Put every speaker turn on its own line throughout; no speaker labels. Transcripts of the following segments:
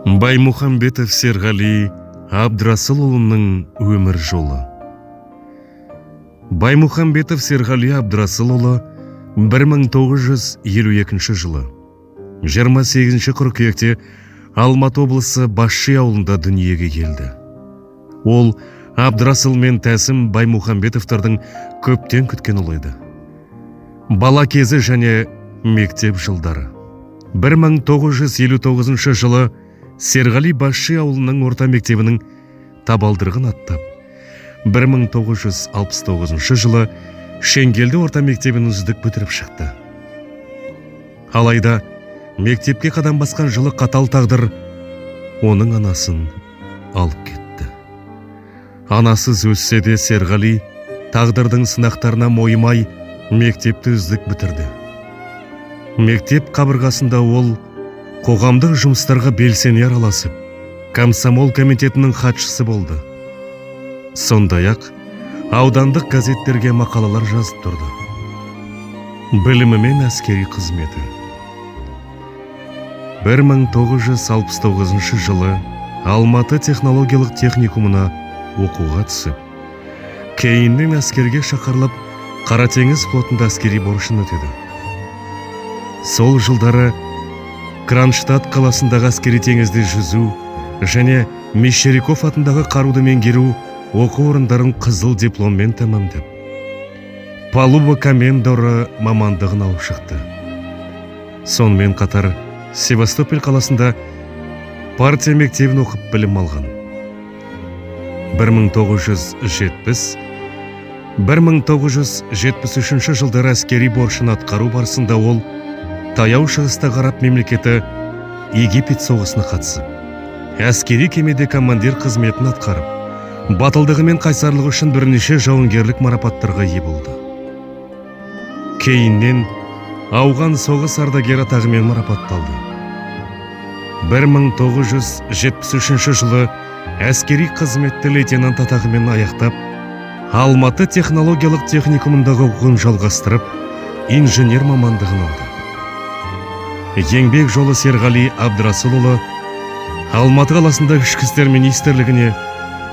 Баймухамбетов Серғали Абдрасылұлының өмір жолы. Баймухамбетов Серғали Абдрасылұлы 1952 жылы 28 қыркүйекте Алматы облысы Басшы ауылында дүниеге келді. Ол Абдрасыл мен Тәсім Баймухамбетовтардың көптен күткен ұлы еді. Бала кезі және мектеп жылдары. 1959 жылы Серғали Басшы ауылының орта мектебінің табалдырығын аттап, 1969 жылы Шенгелді орта мектебін үздік бітіріп шықты. Алайда мектепке қадам басқан жылы қатал тағдыр оның анасын алып кетті. Анасыз өссе де Серғали тағдырдың сынақтарына мойымай мектепті үздік бітірді. Мектеп қабырғасында ол қоғамдық жұмыстарға белсене араласып, комсомол комитетінің хатшысы болды. Сондай-ақ аудандық газеттерге мақалалар жазып тұрды. Білімі мен әскери қызметі. 1969 жылы Алматы технологиялық техникумына оқуға түсіп, кейіннен әскерге шақырылып, Қара теңіз флотында әскери борышын өтеді. Сол жылдары Кронштадт қаласындағы әскери теңізде жүзу және Мещеряков атындағы қаруды меңгеру оқу орындарын қызыл дипломмен тәмамдап, палуба комендоры мамандығын алып шықты. Сонымен қатар Севастополь қаласында партия мектебін оқып білім алған. 1973 жылдары әскери борышын атқару барысында ол таяу шығыста ғарап мемлекеті Египет соғысына қатысып, әскери кемеде командир қызметін атқарып, батылдығы мен қайсарлығы үшін бірнеше жауынгерлік марапаттарға ие болды. Кейіннен ауған соғыс ардагері атағымен марапатталды. 1973 жылы әскери қызметті лейтенант атағымен аяқтап, Алматы технологиялық техникумындағы оқуын жалғастырып, инженер мамандығын алды. Еңбек жолы Серғали Абдрасылұлы Алматы қаласында ішкі істер министрлігіне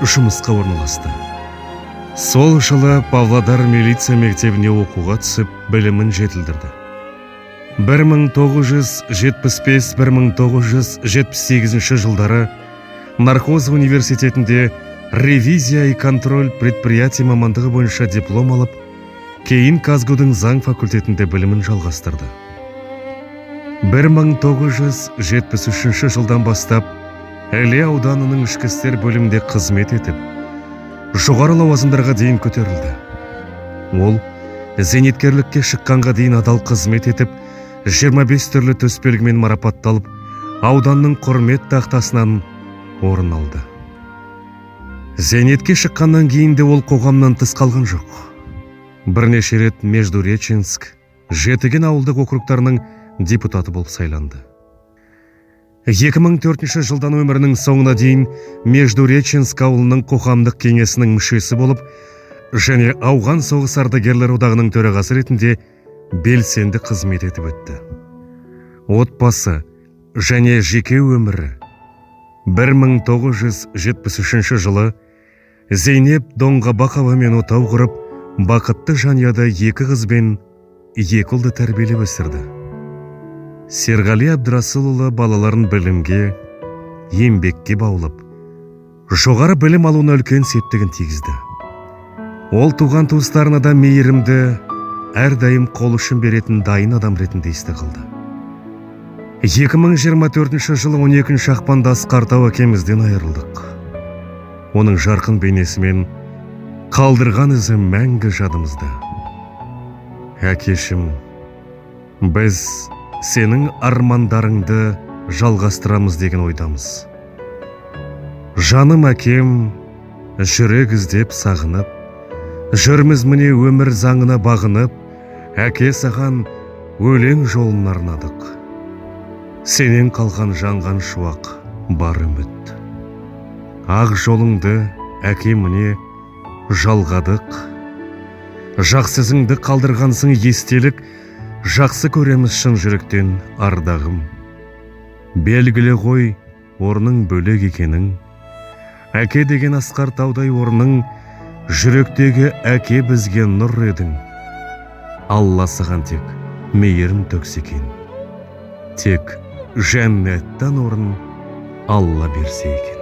жұмысқа орналасты. Сол жылы Павлодар милиция мектебіне оқуға түсіп, білімін жетілдірді. 1975-1978 жылдары Нархоз университетінде ревизия и контроль предприятий мамандығы бойынша диплом алып, кейін Казгудың заң факультетінде білімін жалғастырды. 1973 жылдан бастап Іле ауданының ішкі істер бөлімінде қызмет етіп, жоғары лауазымдарға дейін көтерілді. Ол зейнеткерлікке шыққанға дейін адал қызмет етіп, 25 түрлі төсбелгімен марапатталып, ауданның құрмет тақтасынан орын алды. Зейнетке шыққаннан кейін де ол қоғамнан тыс қалған жоқ. Бірнеше рет Междуреченск, Жетіген ауылдық округтарының депутаты болып сайланды. 2004 жылдан өмірінің соңына дейін Междуреченск ауылының қоғамдық кеңесінің мүшесі болып, және ауған соғыс ардагерлер одағының төрағасы ретінде белсенді қызмет етіп өтті. Отбасы және жеке өмірі. 1973 жылы Зейнеп Доңғабақова мен отау құрып, бақытты жанұяда 2 қыз бен 2 ұлды тәрбиелеп өсірді. Серғали Абдрасылұлы балаларын білімге, еңбекке баулып, жоғары білім алуына үлкен септігін тигізді. Ол туған туыстарына да мейірімді, әрдайым қол ұшын беретін дайын адам ретінде есте қалды. 2024 жылы 12 ақпанда Асқартау әкемізден айырылдық. Оның жарқын бейнесімен қалдырған ізі мәңгі жадымызда. Әкешім, біз сенің армандарыңды жалғастырамыз деген ойдамыз. Жаным әкем, жүрек іздеп сағынып, жүрміз міне өмір заңына бағынып, әке саған өлең жолын арнадық. Сенен қалған жанған шуақ бар үміт. Ақ жолыңды әке міне жалғадық. Жақсызыңды қалдырғансың естелік, жақсы көреміз шын жүректен ардағым. Белгілі ғой орның бөлек екенің, әке деген асқар таудай орның, жүректегі әке бізге нұр едің. Алла саған тек мейірім төксе екен, тек жәннаттан орын Алла берсе екен.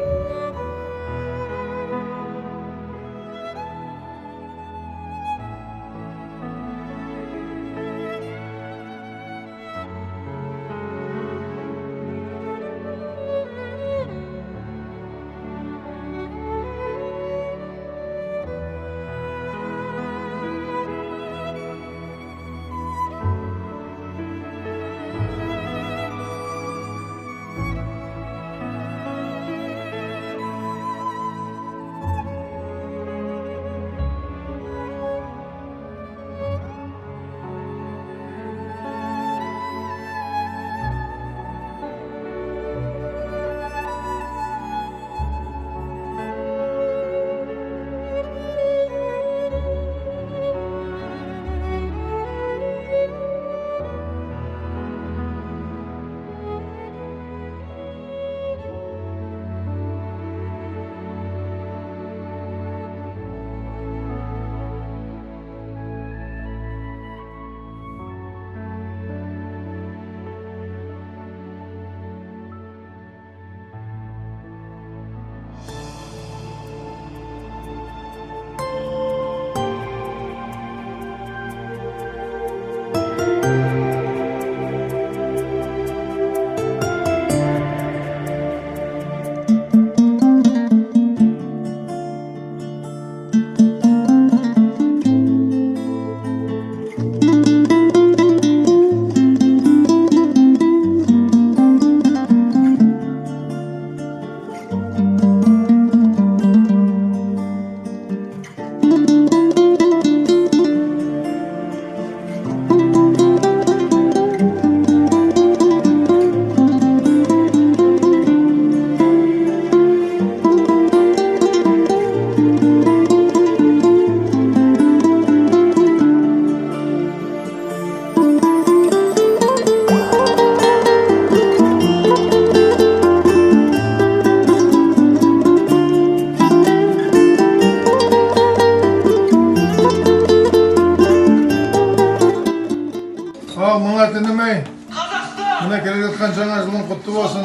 Мына келе жатқан жаңа жылың құтты болсын.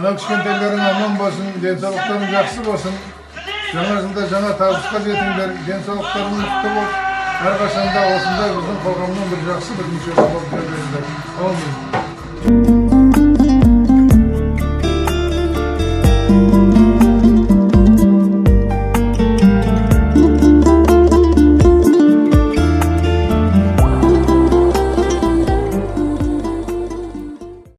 Ана кішкентайларың аман болсын, денсаулықтарың жақсы болсын. Жаңа жылда жаңа табысқа жетіңдер, денсаулықтарың мықты болып, әрқашанда осындай біздің қоғамның бір жақсы бір мүшесі болып жүріңдер. Аумин.